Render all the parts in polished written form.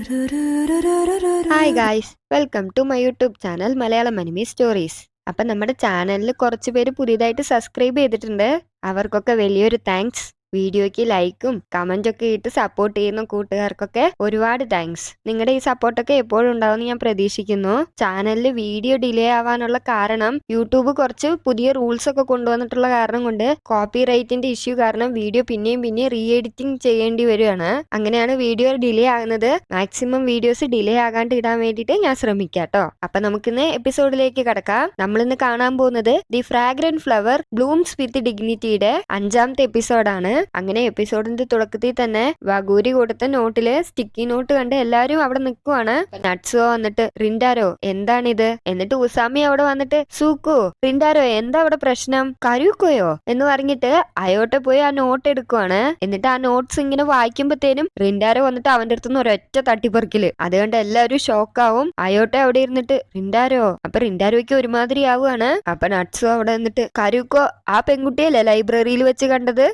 Hi guys, welcome to my YouTube channel Malayalam anime stories. അപ്പം നമ്മുടെ ചാനലിൽ കുറച്ച് പേര് പുതിയതായിട്ട് സബ്സ്ക്രൈബ് ചെയ്തിട്ടുണ്ട്. അവർക്കൊക്കെ വലിയൊരു താങ്ക്സ്. വീഡിയോയ്ക്ക് ലൈക്കും കമൻറ്റും ഒക്കെ ഇട്ട് സപ്പോർട്ട് ചെയ്യുന്ന കൂട്ടുകാർക്കൊക്കെ ഒരുപാട് താങ്ക്സ്. നിങ്ങളുടെ ഈ സപ്പോർട്ടൊക്കെ എപ്പോഴും ഉണ്ടാവുമെന്ന് ഞാൻ പ്രതീക്ഷിക്കുന്നു. ചാനലിൽ വീഡിയോ ഡിലേ ആവാനുള്ള കാരണം യൂട്യൂബ് കുറച്ച് പുതിയ റൂൾസ് ഒക്കെ കൊണ്ടുവന്നിട്ടുള്ള കാരണം കൊണ്ട് കോപ്പി റൈറ്റിന്റെ ഇഷ്യൂ കാരണം വീഡിയോ പിന്നെയും റീ എഡിറ്റിംഗ് ചെയ്യേണ്ടി വരികയാണ്. അങ്ങനെയാണ് വീഡിയോ ഡിലേ ആകുന്നത്. മാക്സിമം വീഡിയോസ് ഡിലേ ആകാണ്ട് ഇടാൻ വേണ്ടിയിട്ട് ഞാൻ ശ്രമിക്കാം കേട്ടോ. അപ്പൊ നമുക്കിന്ന് എപ്പിസോഡിലേക്ക് കടക്കാം. നമ്മളിന്ന് കാണാൻ പോകുന്നത് ദി ഫ്രാഗ്രന്റ് ഫ്ലവർ ബ്ലൂംസ് വിത്ത് ഡിഗ്നിറ്റിയുടെ 5ാമത്തെ എപ്പിസോഡാണ്. അങ്ങനെ എപ്പിസോഡിന്റെ തുടക്കത്തിൽ തന്നെ വഗൂരി കൊടുത്ത നോട്ടില് സ്റ്റിക്കി നോട്ട് കണ്ട് എല്ലാരും അവിടെ നിൽക്കുവാണ്. നട്സുവോ വന്നിട്ട് റിൻഡാരോ എന്താണിത്, എന്നിട്ട് ഉസാമി അവിടെ വന്നിട്ട് സൂക്കു റിൻഡാരോ എന്താ അവിടെ പ്രശ്നം, കരുക്കോയോ എന്ന് പറഞ്ഞിട്ട് അയോട്ടെ പോയി ആ നോട്ട് എടുക്കുവാണ്. എന്നിട്ട് ആ നോട്ട്സ് ഇങ്ങനെ വായിക്കുമ്പോഴത്തേനും റിൻഡാരോ വന്നിട്ട് അവന്റെ അടുത്തുനിന്ന് ഒരൊറ്റ തട്ടിപ്പറിക്കല്. അതുകൊണ്ട് എല്ലാവരും ഷോക്കാവും. അയോട്ടെ അവിടെ ഇരുന്നിട്ട് റിൻഡാരോ, അപ്പൊ റിൻഡാരോയ്ക്ക് ഒരുമാതിരി ആവുകയാണ്. അപ്പൊ നട്സുവോ അവിടെ നിന്നിട്ട് കരുക്കോ ആ പെൺകുട്ടിയല്ലേ ലൈബ്രറിയിൽ വെച്ച് കണ്ടത്,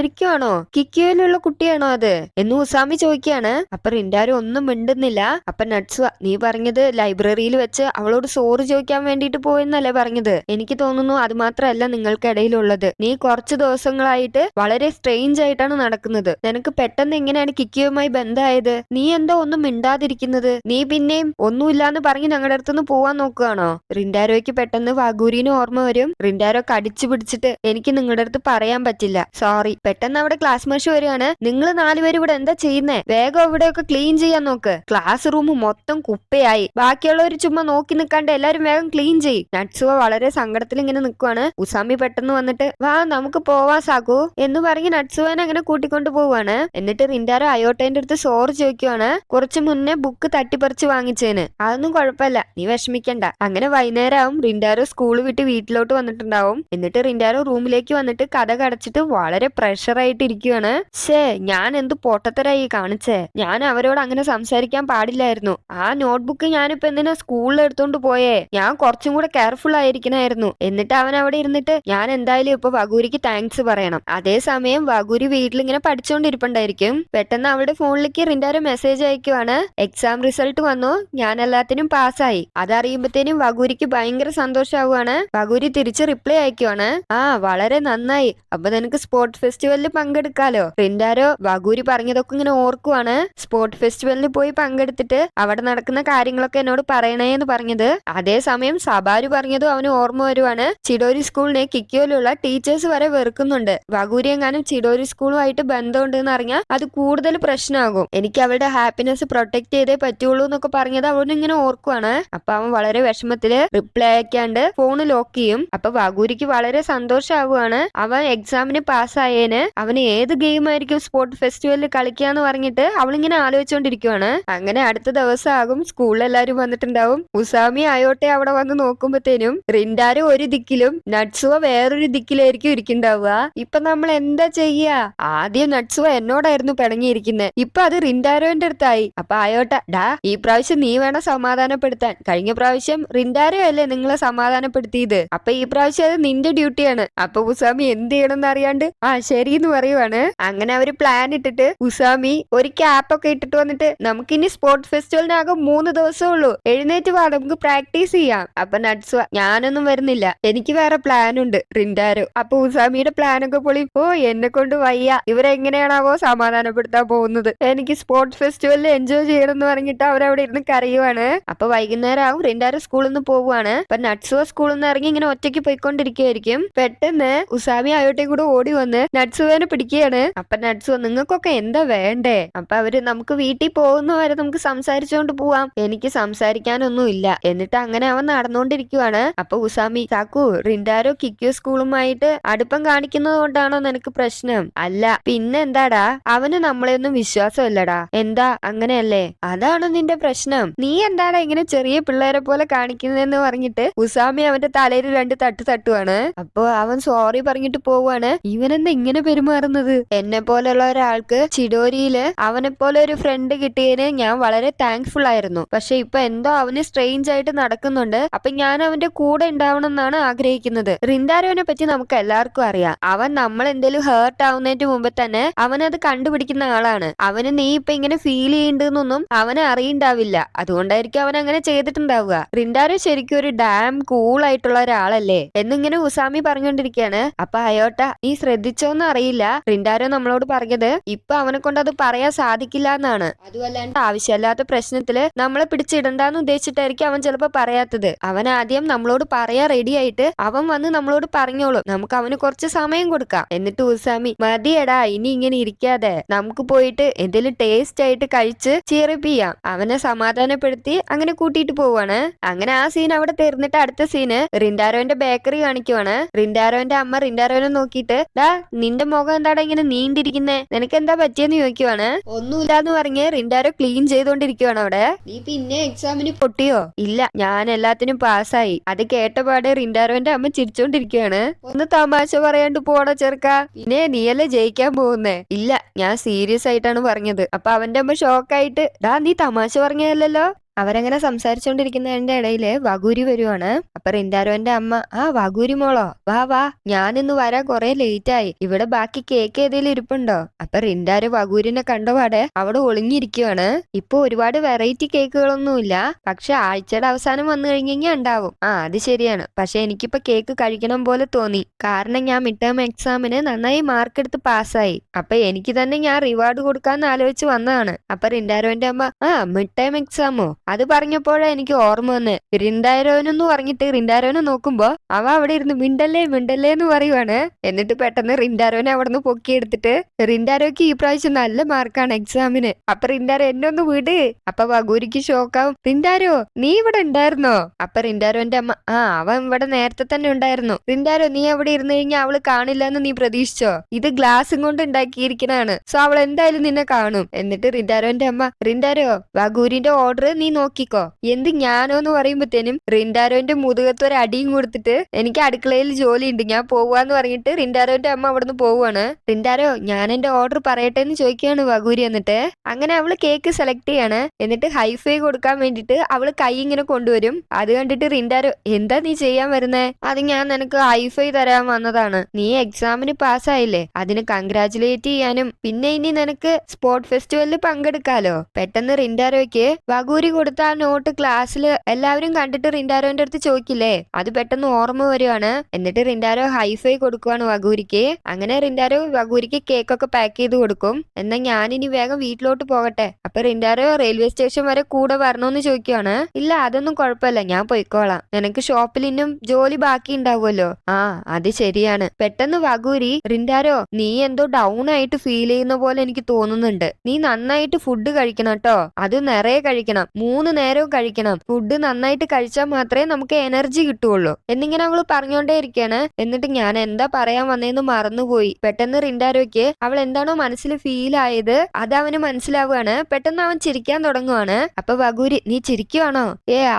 ശരിക്കുമാണോ, കിക്കിയോയിലുള്ള കുട്ടിയാണോ അത് എന്ന് ഉസാമി ചോദിക്കുകയാണ്. അപ്പൊ റിൻഡാരോ ഒന്നും മിണ്ടുന്നില്ല. അപ്പൊ നട്സുവ നീ പറഞ്ഞത് ലൈബ്രറിയിൽ വെച്ച് അവളോട് സോറി ചോദിക്കാൻ വേണ്ടിട്ട് പോയെന്നല്ലേ പറഞ്ഞത്, എനിക്ക് തോന്നുന്നു അത് മാത്രമല്ല നിങ്ങൾക്കിടയിലുള്ളത്. നീ കുറച്ച് ദിവസങ്ങളായിട്ട് വളരെ സ്ട്രെയിഞ്ച് ആയിട്ടാണ് നടക്കുന്നത്. നിനക്ക് പെട്ടെന്ന് എങ്ങനെയാണ് കിക്കിയുമായി ബന്ധമായത്, നീ എന്താ ഒന്നും മിണ്ടാതിരിക്കുന്നത്, നീ പിന്നെയും ഒന്നുമില്ലാന്ന് പറഞ്ഞ് ഞങ്ങളുടെ അടുത്തുനിന്ന് പോവാൻ നോക്കുകയാണോ. റിൻഡാരോയ്ക്ക് പെട്ടെന്ന് വഗൂരിന് ഓർമ്മ വരും. റിൻഡാരോ കടിച്ചു പിടിച്ചിട്ട് എനിക്ക് നിങ്ങളുടെ അടുത്ത് പറയാൻ പറ്റില്ല, സോറി. പെട്ടെന്ന് അവിടെ ക്ലാസ് മാഷ് വരികയാണ്. നിങ്ങൾ 4 പേര് ഇവിടെ എന്താ ചെയ്യുന്നേ, വേഗം ഇവിടെയൊക്കെ ക്ലീൻ ചെയ്യാൻ നോക്ക്. ക്ലാസ് റൂം മൊത്തം കുപ്പയായി, ബാക്കിയുള്ളവർ ചുമ്മാ നോക്കി നിൽക്കാണ്ട് എല്ലാരും വേഗം ക്ലീൻ ചെയ്യും. നട്സുവ വളരെ സങ്കടത്തിൽ ഇങ്ങനെ നിൽക്കുവാണ്. ഉസാമി പെട്ടെന്ന് വന്നിട്ട് വാ നമുക്ക് പോവാ സാഗു എന്ന് പറഞ്ഞ് നട്സുവനെ അങ്ങനെ കൂട്ടിക്കൊണ്ടു പോവാണ്. എന്നിട്ട് റിൻഡാരോ അയോട്ടേന്റെ അടുത്ത് സോറി ചോദിക്കുവാണ്, കുറച്ചു മുന്നേ ബുക്ക് തട്ടിപ്പറിച്ച് വാങ്ങിച്ചേന്. അതൊന്നും കുഴപ്പമില്ല, നീ വിഷമിക്കണ്ട. അങ്ങനെ വൈകുന്നേരം റിൻഡാരോ സ്കൂൾ വിട്ട് വീട്ടിലോട്ട് വന്നിട്ടുണ്ടാവും. എന്നിട്ട് റിൻഡാരോ റൂമിലേക്ക് വന്നിട്ട് കഥ കടച്ചിട്ട് വളരെ പ്രഷറായിട്ട് ഇരിക്കുകയാണ്. ഞാൻ എന്ത് പൊട്ടത്തരായി കാണിച്ചേ, ഞാൻ അവരോട് അങ്ങനെ സംസാരിക്കാൻ പാടില്ലായിരുന്നു. ആ നോട്ട്ബുക്ക് ഞാനിപ്പോ എന്തിനാ സ്കൂളിൽ എടുത്തോണ്ട് പോയേ, ഞാൻ കുറച്ചും കൂടെ കെയർഫുൾ ആയിരിക്കണായിരുന്നു. എന്നിട്ട് അവൻ അവിടെ ഇരുന്നിട്ട് ഞാൻ എന്തായാലും ഇപ്പൊ വഗൂരിക്ക് താങ്ക്സ് പറയണം. അതേസമയം വഗൂരി വീട്ടിലിങ്ങനെ പഠിച്ചുകൊണ്ടിരിപ്പുണ്ടായിരിക്കും. പെട്ടെന്ന് അവളുടെ ഫോണിലേക്ക് റിൻഡാരോ മെസ്സേജ് അയക്കുവാണ്, എക്സാം റിസൾട്ട് വന്നു, ഞാൻ എല്ലാത്തിനും പാസ്സായി. അതറിയുമ്പത്തേനും വഗൂരിക്ക് ഭയങ്കര സന്തോഷാവുകയാണ്. വഗൂരി തിരിച്ച് റിപ്ലൈ അയക്കുവാണ്, ആ വളരെ നന്നായി, അപ്പൊ നിനക്ക് സ്പോർട്സ് ഫെസ്റ്റിവലിൽ പങ്കെടുക്കാലോ. റിൻഡാരോ വഗൂരി പറഞ്ഞതൊക്കെ ഇങ്ങനെ ഓർക്കുവാണ്. സ്പോർട്സ് ഫെസ്റ്റിവലിൽ പോയി പങ്കെടുത്തിട്ട് അവിടെ നടക്കുന്ന കാര്യങ്ങളൊക്കെ എന്നോട് പറയണേന്ന് പറഞ്ഞത്. അതേസമയം സബാരു പറഞ്ഞതും അവന് ഓർമ്മ വരുവാണ്. ചിഡോരി സ്കൂളിനെ കിക്കിയോയിലുള്ള ടീച്ചേഴ്സ് വരെ വെറുക്കുന്നുണ്ട്. വഗൂരി എങ്ങാനും ചിഡോരി സ്കൂളുമായിട്ട് ബന്ധമുണ്ടെന്ന് അറിഞ്ഞാൽ അത് കൂടുതൽ പ്രശ്നമാകും. എനിക്ക് അവളുടെ ഹാപ്പിനെസ് പ്രൊട്ടക്ട് ചെയ്തേ പറ്റുള്ളൂ എന്നൊക്കെ പറഞ്ഞത് അവനിങ്ങനെ ഓർക്കുവാണ്. അപ്പൊ അവൻ വളരെ വിഷമത്തില് റിപ്ലൈ അയക്കാണ്ട് ഫോണ് ലോക്ക് ചെയ്യും. അപ്പൊ വഗൂരിക്ക് വളരെ സന്തോഷാവുകയാണ്. അവൻ എക്സാമിന് പാസ്സായേന് അവന് ഏത് ഗെയിം ആയിരിക്കും സ്പോർട്സ് ഫെസ്റ്റിവലിൽ കളിക്കാന്ന് പറഞ്ഞിട്ട് അവളിങ്ങനെ ആലോചിച്ചോണ്ടിരിക്കുവാണ്. അങ്ങനെ അടുത്ത ദിവസം ആകും, സ്കൂളിൽ എല്ലാരും വന്നിട്ടുണ്ടാവും. ഉസാമി അയോട്ടെ അവിടെ വന്ന് നോക്കുമ്പോഴത്തേനും റിൻഡാരോ ഒരു ദിക്കിലും നട്സുവ വേറൊരു ദിക്കിലായിരിക്കും ഇരിക്കുന്നുണ്ടാവുക. ഇപ്പൊ നമ്മൾ എന്താ ചെയ്യാ, ആദ്യം നട്സുവ എന്നോടായിരുന്നു പിണങ്ങിയിരിക്കുന്നത്, ഇപ്പൊ അത് റിൻഡാരോന്റെ അടുത്തായി. അപ്പൊ അയോട്ടെ ഡാ ഈ പ്രാവശ്യം നീ വേണം സമാധാനപ്പെടുത്താൻ, കഴിഞ്ഞ പ്രാവശ്യം റിൻഡാരോ അല്ലേ നിങ്ങളെ സമാധാനപ്പെടുത്തിയത്, അപ്പൊ ഈ പ്രാവശ്യം അത് നിന്റെ ഡ്യൂട്ടിയാണ്. അപ്പൊ ഉസാമി എന്ത് ചെയ്യണം അറിയാണ്ട് ആ ശരി എന്ന് പറയുവാണ്. അങ്ങനെ അവര് പ്ലാൻ ഇട്ടിട്ട് ഉസാമി ഒരു ക്യാപ്പ് ഒക്കെ ഇട്ടിട്ട് വന്നിട്ട് നമുക്കിനി സ്പോർട്സ് ഫെസ്റ്റിവലിനാകും 3 ദിവസമേ ഉള്ളൂ, എഴുന്നേറ്റ് വാ നമുക്ക് പ്രാക്ടീസ് ചെയ്യാം. അപ്പൊ നട്സുവ ഞാനൊന്നും വരുന്നില്ല, എനിക്ക് വേറെ പ്ലാൻ ഉണ്ട്. റിൻഡാരോ അപ്പൊ ഉസാമിയുടെ പ്ലാൻ ഒക്കെ പൊളി, ഓ എന്നെ കൊണ്ട് വയ്യ, ഇവരെങ്ങനെയാണാവോ സമാധാനപ്പെടുത്താൻ പോകുന്നത്, എനിക്ക് സ്പോർട്സ് ഫെസ്റ്റിവലിൽ എൻജോയ് ചെയ്യണം എന്ന് പറഞ്ഞിട്ട് അവരവിടെ ഇരുന്ന് കരയുവാണ്. അപ്പൊ വൈകുന്നേരം ആവും, റിൻഡാരോ സ്കൂളിൽ നിന്ന് പോവുകയാണ്. അപ്പൊ നട്സുവ സ്കൂളിൽ നിന്ന് ഇറങ്ങി ഇങ്ങനെ ഒറ്റയ്ക്ക് പോയിക്കൊണ്ടിരിക്കുകയായിരിക്കും. പെട്ടെന്ന് ഉസാമി അയോട്ടെ കൂടെ ഓടി വന്ന് നട്സുവേനെ പിടിക്കുകയാണ്. അപ്പൊ നട്സുവ നിങ്ങൾക്കൊക്കെ എന്താ വേണ്ടേ, അപ്പൊ അവര് നമുക്ക് വീട്ടിൽ പോകുന്ന വരെ നമുക്ക് സംസാരിച്ചോണ്ട് പോവാം, എനിക്ക് സംസാരിക്കാനൊന്നും ഇല്ല. എന്നിട്ട് അങ്ങനെ അവൻ നടന്നുകൊണ്ടിരിക്കുവാണ്. അപ്പൊ ഉസാമി സാക്കു റിൻഡാരോ കിക്കിയോ സ്കൂളുമായിട്ട് അടുപ്പം കാണിക്കുന്നത് കൊണ്ടാണോ നിനക്ക് പ്രശ്നം, അല്ല പിന്നെ എന്താടാ, അവന് നമ്മളെയൊന്നും വിശ്വാസമില്ലടാ, എന്താ അങ്ങനെയല്ലേ, അതാണ് നിന്റെ പ്രശ്നം, നീ എന്താടാ ഇങ്ങനെ ചെറിയ പിള്ളേരെ പോലെ കാണിക്കുന്നതെന്ന് പറഞ്ഞിട്ട് ഉസാമി അവന്റെ തലയിൽ 2 തട്ട് തട്ടുവാണ്. അപ്പൊ അവൻ സോറി പറഞ്ഞിട്ട് പോവാണ്. ഇവനെന്താ ഇങ്ങനെ പെരുമാറുന്നത്. എന്നെ പോലുള്ള ഒരാൾക്ക് ചിഡോരിയില് അവനെ പോലെ ഒരു ഫ്രണ്ട് കിട്ടിയതിന് ഞാൻ വളരെ താങ്ക്ഫുൾ ആയിരുന്നു. പക്ഷെ ഇപ്പൊ എന്തോ അവന് സ്ട്രേഞ്ച് ആയിട്ട് നടക്കുന്നുണ്ട്. അപ്പൊ ഞാൻ അവന്റെ കൂടെ ഉണ്ടാവണം എന്നാണ് ആഗ്രഹിക്കുന്നത്. റിൻഡാരോനെ പറ്റി നമുക്ക് എല്ലാവർക്കും അറിയാം. അവൻ നമ്മൾ എന്തെങ്കിലും ഹേർട്ട് ആവുന്നതിന് മുമ്പ് തന്നെ അവനത് കണ്ടുപിടിക്കുന്ന ആളാണ്. അവന് നീ ഇപ്പൊ ഇങ്ങനെ ഫീൽ ചെയ്യുന്നുണ്ടെന്നൊന്നും അവനെ അറിയണ്ടാവില്ല. അതുകൊണ്ടായിരിക്കും അവൻ അങ്ങനെ ചെയ്തിട്ടുണ്ടാവുക. റിൻഡാരോ ശരിക്കും ഒരു ഡാം കൂൾ ആയിട്ടുള്ള ഒരാളല്ലേ എന്നിങ്ങനെ ഉസാമി പറഞ്ഞുകൊണ്ടിരിക്കുകയാണ്. അപ്പൊ അയോട്ട, നീ ശ്രദ്ധിച്ചോന്ന് അറിയില്ല, റിൻഡാരോ നമ്മളോട് പറഞ്ഞത് ഇപ്പൊ അവനെ കൊണ്ട് അത് പറയാൻ സാധിക്കില്ല എന്നാണ്. അതുമല്ലാണ്ട് ആവശ്യമില്ലാത്ത പ്രശ്നത്തില് നമ്മളെ പിടിച്ചിടണ്ടെന്ന് ഉദ്ദേശിച്ചിട്ടായിരിക്കും അവൻ ചിലപ്പോ പറയാത്തത്. അവൻ ആദ്യം നമ്മളോട് പറയാൻ റെഡി ആയിട്ട് അവൻ വന്ന് നമ്മളോട് പറഞ്ഞോളും. നമുക്ക് അവന് കുറച്ച് സമയം കൊടുക്കാം. എന്നിട്ട് ഉസാമി, മതിയടാ ഇനി ഇങ്ങനെ ഇരിക്കാതെ നമുക്ക് പോയിട്ട് എന്തെങ്കിലും ടേസ്റ്റ് ആയിട്ട് കഴിച്ച് ചിയറിപ്പിക്കാം. അവനെ സമാധാനപ്പെടുത്തി അങ്ങനെ കൂട്ടിയിട്ട് പോവാണ്. അങ്ങനെ ആ സീൻ അവിടെ തീർന്നിട്ട് അടുത്ത സീന് റിൻഡാരോന്റെ ബേക്കറി കാണിക്കുവാണ്. റിൻഡാരോന്റെ അമ്മ റിൻഡാരോനെ നോക്കിയിട്ട്, ഡാ നിന്റെ മുഖം എന്താടാ ഇങ്ങനെ നീണ്ടിരിക്കുന്നേ, നിനക്ക് എന്താ പറ്റിയെന്ന് ചോദിക്കുവാണ്. ഒന്നുമില്ലാന്ന് പറഞ്ഞ് റിൻഡാരോ ക്ലീൻ ചെയ്തോണ്ടിരിക്കുവാണ് അവിടെ. നീ പിന്നെ എക്സാമിന് പൊട്ടിയോ? ഇല്ല, ഞാൻ എല്ലാത്തിനും പാസ്സായി. അത് കേട്ടപാടെ റിൻഡാരോന്റെ അമ്മ ചിരിച്ചോണ്ടിരിക്കുകയാണ്. ഒന്ന് തമാശ പറയാണ്ട് പോണോ ചെറുക്ക, പിന്നെ നീയല്ലേ ജയിക്കാൻ പോകുന്നേ? ഇല്ല, ഞാൻ സീരിയസ് ആയിട്ടാണ് പറഞ്ഞത്. അപ്പൊ അവന്റെ അമ്മ ഷോക്കായിട്ട്, ഡാ നീ തമാശ പറഞ്ഞല്ലോ. അവരങ്ങനെ സംസാരിച്ചോണ്ടിരിക്കുന്നതിന്റെ ഇടയില് വഗൂരി വരുവാണ്. അപ്പൊ റിൻഡാരോന്റെ അമ്മ, ആ വഗൂരി മോളോ, വാ വാ, ഞാനിന്ന് വരാൻ കുറെ ലേറ്റ് ആയി. ഇവിടെ ബാക്കി കേക്ക് ഏതെങ്കിലും ഇരിപ്പുണ്ടോ? അപ്പൊ റിൻഡാരോ വഗൂരിനെ കണ്ടപാടെ അവിടെ ഒളിഞ്ഞിരിക്കുവാണ്. ഇപ്പൊ ഒരുപാട് വെറൈറ്റി കേക്കുകളൊന്നുമില്ല, പക്ഷെ ആഴ്ചയുടെ അവസാനം വന്നു കഴിഞ്ഞാൽ ഉണ്ടാവും. ആ അത് ശരിയാണ്, പക്ഷെ എനിക്കിപ്പോ കേക്ക് കഴിക്കണം പോലെ തോന്നി. കാരണം ഞാൻ മിഡ് ടേം എക്സാമിന് നന്നായി മാർക്ക് എടുത്ത് പാസ്സായി. അപ്പൊ എനിക്ക് തന്നെ ഞാൻ റിവാർഡ് കൊടുക്കാന്ന് ആലോചിച്ച് വന്നതാണ്. അപ്പൊ റിൻഡാരോന്റെ അമ്മ, ആ മിഡ് ടേം എക്സാമോ? അത് പറഞ്ഞപ്പോഴാ എനിക്ക് ഓർമ്മ വന്ന്. റിൻഡാരോനെന്ന് പറഞ്ഞിട്ട് റിൻഡാരോനെ നോക്കുമ്പോ അവ അവിടെ ഇരുന്ന് മിണ്ടല്ലേ മിണ്ടല്ലേ എന്ന് പറയുവാണ്. എന്നിട്ട് പെട്ടെന്ന് റിൻഡാരോനെ അവിടെ നിന്ന് പൊക്കിയെടുത്തിട്ട്, റിൻഡാരോക്ക് ഈ പ്രാവശ്യം നല്ല മാർക്കാണ് എക്സാമിന്. അപ്പൊ റിൻഡാരോ എന്നെ ഒന്ന് വിട്. അപ്പൊ വഗൂരിക്ക് ഷോക്കാവും. റിൻഡാരോ നീ ഇവിടെ ഉണ്ടായിരുന്നോ? അപ്പൊ റിൻഡാരോന്റെ അമ്മ, ആ അവൻ ഇവിടെ നേരത്തെ തന്നെ ഉണ്ടായിരുന്നു. റിൻഡാരോ നീ അവിടെ ഇരുന്ന് കഴിഞ്ഞാൽ അവള് കാണില്ല എന്ന് നീ പ്രതീക്ഷിച്ചോ? ഇത് ഗ്ലാസും കൊണ്ട് ഉണ്ടാക്കിയിരിക്കണാണ്, സോ അവൾ എന്തായാലും നിന്നെ കാണും. എന്നിട്ട് റിൻഡാരോന്റെ അമ്മ, റിൻഡാരോ വഗൂരിന്റെ ഓർഡർ നീ നോക്കിക്കോ. എന്ത് ഞാനോന്ന് പറയുമ്പോഴത്തേനും റിൻഡാരോന്റെ മുതുകത്ത് ഒരു അടിയും കൊടുത്തിട്ട്, എനിക്ക് അടുക്കളയിൽ ജോലിയുണ്ട് ഞാൻ പോവാന്ന് പറഞ്ഞിട്ട് റിൻഡാരോന്റെ അമ്മ അവിടുന്ന് പോവാണ്. റിൻഡാരോ ഞാൻ എന്റെ ഓർഡർ പറയട്ടെ എന്ന് ചോദിക്കുകയാണ് വഗൂരി. എന്നിട്ട് അങ്ങനെ അവള് കേക്ക് സെലക്ട് ചെയ്യാണ്. എന്നിട്ട് ഹൈഫൈ കൊടുക്കാൻ വേണ്ടിട്ട് അവള് കൈ ഇങ്ങനെ കൊണ്ടുവരും. അത് കണ്ടിട്ട് റിൻഡാരോ, എന്താ നീ ചെയ്യാൻ വരുന്നേ? അത് ഞാൻ നിനക്ക് ഹൈഫൈ തരാൻ വന്നതാണ്. നീ എക്സാമിന് പാസ്സായില്ലേ, അതിന് കൺഗ്രാചുലേറ്റ് ചെയ്യാനും പിന്നെ ഇനി നിനക്ക് സ്പോർട് ഫെസ്റ്റിവലിൽ പങ്കെടുക്കാലോ. പെട്ടെന്ന് റിൻഡാരോയ്ക്ക് വഗൂരി കൊടുത്ത ആ നോട്ട് ക്ലാസ്സിൽ എല്ലാവരും കണ്ടിട്ട് റിൻഡാരോന്റെ അടുത്ത് ചോദിക്കില്ലേ, അത് പെട്ടെന്ന് ഓർമ്മ വരുവാണ്. എന്നിട്ട് റിൻഡാരോ ഹൈഫൈ കൊടുക്കുവാണ് വഗൂരിക്ക്. അങ്ങനെ റിൻഡാരോ വഗൂരിക്ക് കേക്കൊക്കെ പാക്ക് ചെയ്ത് കൊടുക്കും. എന്നാ ഞാനിനി വേഗം വീട്ടിലോട്ട് പോകട്ടെ. അപ്പൊ റിൻഡാരോ റെയിൽവേ സ്റ്റേഷൻ വരെ കൂടെ വരണോന്ന് ചോദിക്കുവാണ്. ഇല്ല അതൊന്നും കുഴപ്പമില്ല, ഞാൻ പോയിക്കോളാം, നിനക്ക് ഷോപ്പിൽ ഇന്നും ജോലി ബാക്കി ഉണ്ടാവുമല്ലോ. ആ അത് ശരിയാണ്. പെട്ടെന്ന് വഗൂരി, റിൻഡാരോ നീ എന്തോ ഡൗൺ ആയിട്ട് ഫീൽ ചെയ്യുന്ന പോലെ എനിക്ക് തോന്നുന്നുണ്ട്. നീ നന്നായിട്ട് ഫുഡ് കഴിക്കണം കേട്ടോ, അത് നിറയെ കഴിക്കണം, 3 നേരവും കഴിക്കണം. ഫുഡ് നന്നായിട്ട് കഴിച്ചാൽ മാത്രമേ നമുക്ക് എനർജി കിട്ടുള്ളൂ എന്നിങ്ങനെ അവള് പറഞ്ഞോണ്ടേ ഇരിക്കാണ്. എന്നിട്ട് ഞാൻ എന്താ പറയാൻ വന്നേന്ന് മറന്നുപോയി. പെട്ടെന്ന് റിൻഡാരോയ്ക്ക് അവൾ എന്താണോ മനസ്സിൽ ഫീൽ ആയത് അത് അവന് മനസ്സിലാവുകയാണ്. പെട്ടെന്ന് അവൻ ചിരിക്കാൻ തുടങ്ങുവാണ്. അപ്പൊ വഗൂരി, നീ ചിരിക്കുവാണോ?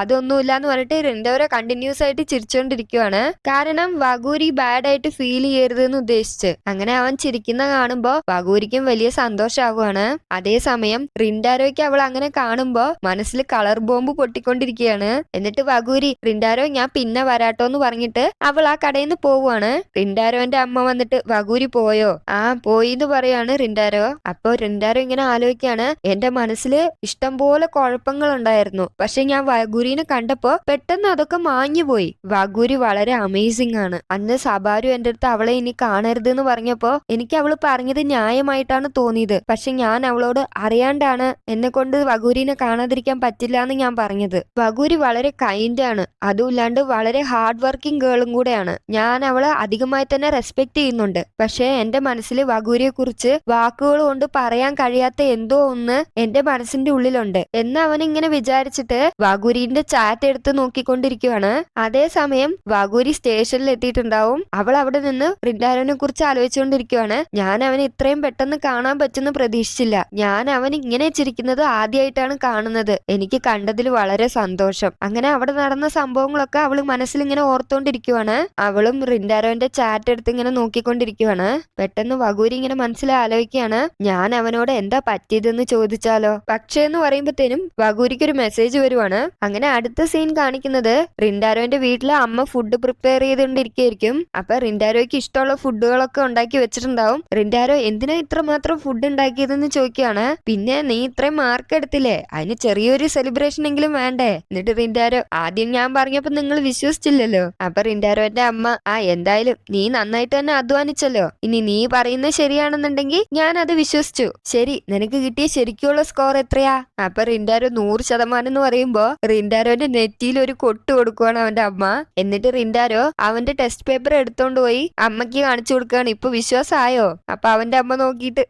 അതൊന്നുമില്ല എന്ന് പറഞ്ഞിട്ട് റിൻഡാരോ കണ്ടിന്യൂസ് ആയിട്ട് ചിരിച്ചോണ്ടിരിക്കുവാണ്. കാരണം വഗൂരി ബാഡ് ആയിട്ട് ഫീൽ ചെയ്യരുത് എന്ന് ഉദ്ദേശിച്ച്. അങ്ങനെ അവൻ ചിരിക്കുന്ന കാണുമ്പോ വഗൂരിക്കും വലിയ സന്തോഷാവുകയാണ്. അതേസമയം റിൻഡാരോയ്ക്ക് അവൾ അങ്ങനെ കാണുമ്പോ മനസ്സിൽ കളർ ബോംബ് പൊട്ടിക്കൊണ്ടിരിക്കുകയാണ്. എന്നിട്ട് വഗൂരി, റിൻഡാരോ ഞാൻ പിന്നെ വരാട്ടോന്ന് പറഞ്ഞിട്ട് അവൾ ആ കടയിൽ നിന്ന് പോവുകയാണ്. റിൻഡാരോന്റെ അമ്മ വന്നിട്ട്, വഗൂരി പോയോ? ആ പോയി എന്ന് പറയാണ് റിൻഡാരോ. അപ്പൊ റിൻഡാരോ ഇങ്ങനെ ആലോചിക്കാണ്, എന്റെ മനസ്സിൽ ഇഷ്ടം പോലെ കുഴപ്പങ്ങൾ ഉണ്ടായിരുന്നു, പക്ഷെ ഞാൻ വഗൂരിനെ കണ്ടപ്പോ പെട്ടെന്ന് അതൊക്കെ മാഞ്ഞു പോയി. വഗൂരി വളരെ അമേസിംഗ് ആണ്. അന്ന് സബാരു എന്റെ അടുത്ത് അവളെ ഇനി കാണരുത് എന്ന് പറഞ്ഞപ്പോ എനിക്ക് അവള് പറഞ്ഞത് ന്യായമായിട്ടാണ് തോന്നിയത്. പക്ഷെ ഞാൻ അവളോട് അറിയാണ്ടാണ് എന്നെ കൊണ്ട് വഗൂരിനെ കാണാതിരിക്കാൻ പറ്റില്ല എന്ന് ഞാൻ പറഞ്ഞത്. വഗൂരി വളരെ കൈൻഡ് ആണ്, അതുമില്ലാണ്ട് വളരെ ഹാർഡ് വർക്കിംഗ് ഗേളും കൂടെയാണ്. ഞാൻ അവളെ അധികമായി തന്നെ റെസ്പെക്ട് ചെയ്യുന്നുണ്ട്. പക്ഷെ എന്റെ മനസ്സിൽ വഗൂരിയെ കുറിച്ച് വാക്കുകൾ കൊണ്ട് പറയാൻ കഴിയാത്ത എന്തോ ഒന്ന് എന്റെ മനസ്സിന്റെ ഉള്ളിലുണ്ട് എന്ന് അവൻ ഇങ്ങനെ വിചാരിച്ചിട്ട് വഗൂരിന്റെ ചാറ്റ് എടുത്ത് നോക്കിക്കൊണ്ടിരിക്കുവാണ്. അതേസമയം വഗൂരി സ്റ്റേഷനിൽ എത്തിയിട്ടുണ്ടാവും. അവൾ അവിടെ നിന്ന് റിൻഡാരോനെ കുറിച്ച് ആലോചിച്ചുകൊണ്ടിരിക്കുവാണ്. ഞാൻ അവനെ ഇത്രയും പെട്ടെന്ന് കാണാൻ പറ്റുന്ന പ്രതീക്ഷിച്ചില്ല. ഞാൻ അവൻ ഇങ്ങനെ ചിരിക്കുന്നത് ആദ്യമായിട്ടാണ് കാണുന്നത്. എനിക്ക് കണ്ടതിൽ വളരെ സന്തോഷം. അങ്ങനെ അവിടെ നടന്ന സംഭവങ്ങളൊക്കെ അവള് മനസ്സിലിങ്ങനെ ഓർത്തോണ്ടിരിക്കുവാണ്. അവളും റിൻഡാരോന്റെ ചാറ്റ് എടുത്ത് ഇങ്ങനെ നോക്കിക്കൊണ്ടിരിക്കുവാണ്. പെട്ടെന്ന് വകൂരി ഇങ്ങനെ മനസ്സിൽ ആലോചിക്കുകയാണ്, ഞാൻ അവനോട് എന്താ പറ്റിയതെന്ന് ചോദിച്ചാലോ. പക്ഷേ എന്ന് പറയുമ്പോഴത്തേനും വകൂരിക്ക് ഒരു മെസ്സേജ് വരുവാണ്. അങ്ങനെ അടുത്ത സീൻ കാണിക്കുന്നത് റിൻഡാരോന്റെ വീട്ടിലെ അമ്മ ഫുഡ് പ്രിപ്പയർ ചെയ്തുകൊണ്ടിരിക്കുകയായിരിക്കും. അപ്പൊ റിൻഡാരോയ്ക്ക് ഇഷ്ടമുള്ള ഫുഡുകളൊക്കെ ഉണ്ടാക്കി വെച്ചിട്ടുണ്ടാവും. റിൻഡാരോ എന്തിനാ ഇത്രമാത്രം ഫുഡ് ഉണ്ടാക്കിയതെന്ന് ചോദിക്കുകയാണ്. പിന്നെ നീ ഇത്രയും മാർക്ക് എടുത്തില്ലേ, അതിന് ചെറിയൊരു സെലിബ്രേഷൻ എങ്കിലും വേണ്ടേ. എന്നിട്ട് റിൻഡാരോ, ആദ്യം ഞാൻ പറഞ്ഞപ്പോ നിങ്ങൾ വിശ്വസിച്ചില്ലല്ലോ. അപ്പൊ റിൻഡാരോന്റെ അമ്മ, എന്തായാലും നീ നന്നായിട്ട് തന്നെ അധ്വാനിച്ചല്ലോ, ഇനി നീ പറയുന്നത് ശരിയാണെന്നുണ്ടെങ്കിൽ ഞാൻ അത് വിശ്വസിച്ചു. ശരി, നിനക്ക് കിട്ടിയ ശരിക്കുള്ള സ്കോർ എത്രയാ? അപ്പൊ റിൻഡാരോ 100% എന്ന് പറയുമ്പോ റിൻഡാരോന്റെ നെറ്റിയിൽ ഒരു കൊട്ട് കൊടുക്കുവാണ് അവന്റെ അമ്മ. എന്നിട്ട് റിൻഡാരോ അവന്റെ ടെസ്റ്റ് പേപ്പർ എടുത്തോണ്ട് പോയി അമ്മയ്ക്ക് കാണിച്ചു കൊടുക്കുകയാണ്. ഇപ്പൊ വിശ്വാസമായോ? അപ്പൊ അവന്റെ അമ്മ നോക്കിയിട്ട്,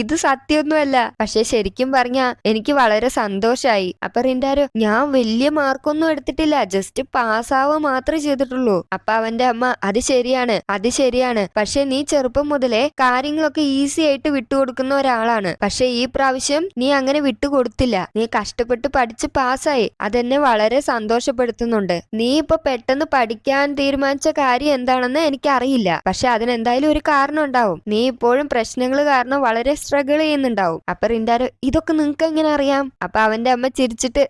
ഇത് സത്യമൊന്നുമല്ല, പക്ഷെ ശരിക്കും പറഞ്ഞാ എനിക്ക് വളരെ സന്തോഷായി. അപ്പൊ റിൻഡാരോ, ഞാൻ വലിയ മാർക്കൊന്നും എടുത്തിട്ടില്ല, ജസ്റ്റ് പാസ്സാവുക മാത്രമേ ചെയ്തിട്ടുള്ളൂ. അപ്പൊ അവന്റെ അമ്മ, അത് ശരിയാണ്, പക്ഷെ നീ ചെറുപ്പം മുതലേ കാര്യങ്ങളൊക്കെ ഈസി ആയിട്ട് വിട്ടുകൊടുക്കുന്ന ഒരാളാണ്. പക്ഷെ ഈ പ്രാവശ്യം നീ അങ്ങനെ വിട്ടുകൊടുത്തില്ല, നീ കഷ്ടപ്പെട്ട് പഠിച്ച് പാസ്സായി. അതെന്നെ വളരെ സന്തോഷപ്പെടുത്തുന്നുണ്ട്. നീ ഇപ്പൊ പെട്ടെന്ന് പഠിക്കാൻ തീരുമാനിച്ച കാര്യം എന്താണെന്ന് എനിക്കറിയില്ല, പക്ഷെ അതിനെന്തായാലും ഒരു കാരണം ഉണ്ടാവും. നീ ഇപ്പോഴും പ്രശ്നങ്ങൾ കാരണം വളരെ സ്ട്രഗിൾ ചെയ്യുന്നുണ്ടാവും. അപ്പൊ റിൻഡാരോ, ഇതൊക്കെ നിങ്ങക്ക് എങ്ങനെ അറിയാം? അപ്പൊ അവന്റെ അമ്മ ചിരിച്ചിട്ട്,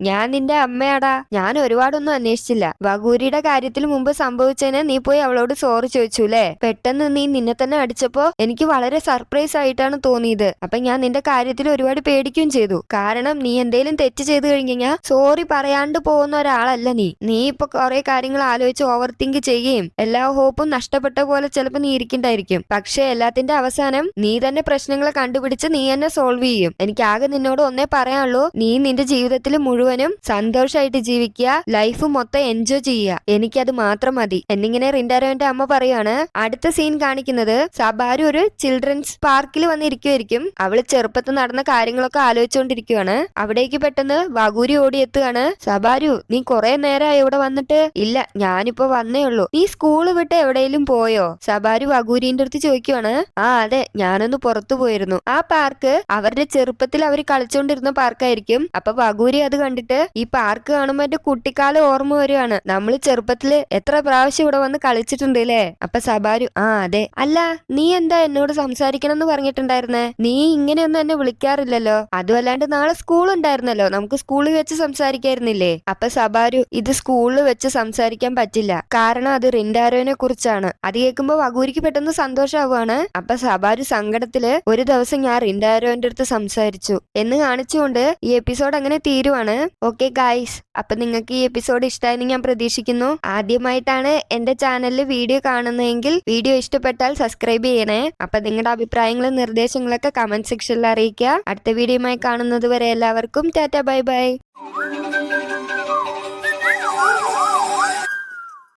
ഞാൻ നിന്റെ അമ്മയാടാ, ഞാൻ ഒരുപാടൊന്നും അന്വേഷിച്ചില്ല. വകൂരിയുടെ കാര്യത്തിൽ മുമ്പ് സംഭവിച്ചതിന് നീ പോയി അവളോട് സോറി ചോദിച്ചുല്ലേ. പെട്ടെന്ന് നീ നിന്നെ തന്നെ അടിച്ചപ്പോ എനിക്ക് വളരെ സർപ്രൈസ് ആയിട്ടാണ് തോന്നിയത്. അപ്പൊ ഞാൻ നിന്റെ കാര്യത്തിൽ ഒരുപാട് പേടിക്കുകയും ചെയ്തു. കാരണം നീ എന്തേലും തെറ്റ് ചെയ്ത് കഴിഞ്ഞാൽ സോറി പറയാണ്ട് പോകുന്ന ഒരാളല്ല നീ ഇപ്പൊ കുറെ കാര്യങ്ങൾ ആലോചിച്ച് ഓവർ തിങ്ക് ചെയ്യുകയും എല്ലാ ഹോപ്പും നഷ്ടപ്പെട്ട പോലെ ചിലപ്പോ നീ ഇരിക്കണ്ടായിരിക്കും. പക്ഷെ എല്ലാത്തിന്റെ അവസാനം നീ തന്നെ പ്രശ്നങ്ങളെ കണ്ടുപിടിച്ച് നീ തന്നെ സോൾവ് ചെയ്യും. എനിക്ക് ആകെ നിന്നോട് ഒന്നേ പറയാനുള്ളൂ, നീ നിന്റെ ജീവിതത്തിൽ മുഴുവനും സന്തോഷമായിട്ട് ജീവിക്കുക, ലൈഫ് മൊത്തം എൻജോയ് ചെയ്യുക, എനിക്കത് മാത്രം മതി എന്നിങ്ങനെ റിൻഡാരോന്റെ അമ്മ പറയാണ്. അടുത്ത സീൻ കാണിക്കുന്നത് സബാരു ഒരു ചിൽഡ്രൻസ് പാർക്കിൽ വന്നിരിക്കുമായിരിക്കും. അവള് ചെറുപ്പത്തിൽ നടന്ന കാര്യങ്ങളൊക്കെ ആലോചിച്ചുകൊണ്ടിരിക്കുകയാണ്. അവിടേക്ക് പെട്ടെന്ന് വകൂരി ഓടിയെത്തുകയാണ്. സബാരു, നീ കുറെ നേരമായി ഇവിടെ വന്നിട്ട്? ഇല്ല, ഞാനിപ്പോ വന്നേ ഉള്ളൂ. നീ സ്കൂള് വിട്ട് എവിടെയെങ്കിലും പോയോ? സബാരു വകൂരിന്റെ അടുത്ത് ചോദിക്കുവാണ്. അതെ, ഞാനൊന്ന് പുറത്തു പോയിരുന്നു. ആ പാർക്ക് അവരുടെ ചെറുപ്പത്തിൽ അവർ കളിച്ചോണ്ടിരുന്ന പാർക്കായിരിക്കും. അപ്പൊ വകൂരി അത് കണ്ടിട്ട്, ഈ പാർക്ക് കാണുമ്പോ എന്റെ കുട്ടിക്കാലം ഓർമ്മ വരുവാണ്, നമ്മള് ചെറുപ്പത്തില് എത്ര പ്രാവശ്യം ഇവിടെ വന്ന് കളിച്ചിട്ടുണ്ട് അല്ലേ. അപ്പൊ സബാരു, അതെ. അല്ല, നീ എന്താ എന്നോട് സംസാരിക്കണം എന്ന് പറഞ്ഞിട്ടുണ്ടായിരുന്നേ? നീ ഇങ്ങനെയൊന്നും എന്നെ വിളിക്കാറില്ലല്ലോ. അതുമല്ലാണ്ട് നാളെ സ്കൂൾ ഉണ്ടായിരുന്നല്ലോ, നമുക്ക് സ്കൂളിൽ വെച്ച് സംസാരിക്കായിരുന്നില്ലേ? അപ്പൊ സബാരു, ഇത് സ്കൂളിൽ വെച്ച് സംസാരിക്കാൻ പറ്റില്ല, കാരണം അത് റിൻഡാരോനെ കുറിച്ചാണ്. അത് കേൾക്കുമ്പോ വകൂരിക്ക് പെട്ടെന്ന് സന്തോഷമാവുകയാണ്. അപ്പൊ സബാരു സങ്കടത്തില്, ഒരു ദിവസം ഞാൻ റിൻഡാരോന്റെ അടുത്ത് സംസാരിച്ചു എന്ന് കാണിച്ചുകൊണ്ട് ഈ എപ്പിസോഡ് അങ്ങനെ തീരുവാണ്. ഓക്കെ ഗൈസ്, അപ്പൊ നിങ്ങൾക്ക് ഈ എപ്പിസോഡ് ഇഷ്ടമായെന്ന് ഞാൻ പ്രതീക്ഷിക്കുന്നു. ആദ്യമായിട്ടാണ് എന്റെ ചാനലിൽ വീഡിയോ കാണുന്നതെങ്കിൽ വീഡിയോ ഇഷ്ടപ്പെട്ടാൽ സബ്സ്ക്രൈബ് ചെയ്യണേ. അപ്പൊ നിങ്ങളുടെ അഭിപ്രായങ്ങളും നിർദ്ദേശങ്ങളൊക്കെ കമന്റ് സെക്ഷനിൽ അറിയിക്കുക. അടുത്ത വീഡിയോയുമായി കാണുന്നത് വരെ എല്ലാവർക്കും ടാറ്റ, ബൈ ബൈ.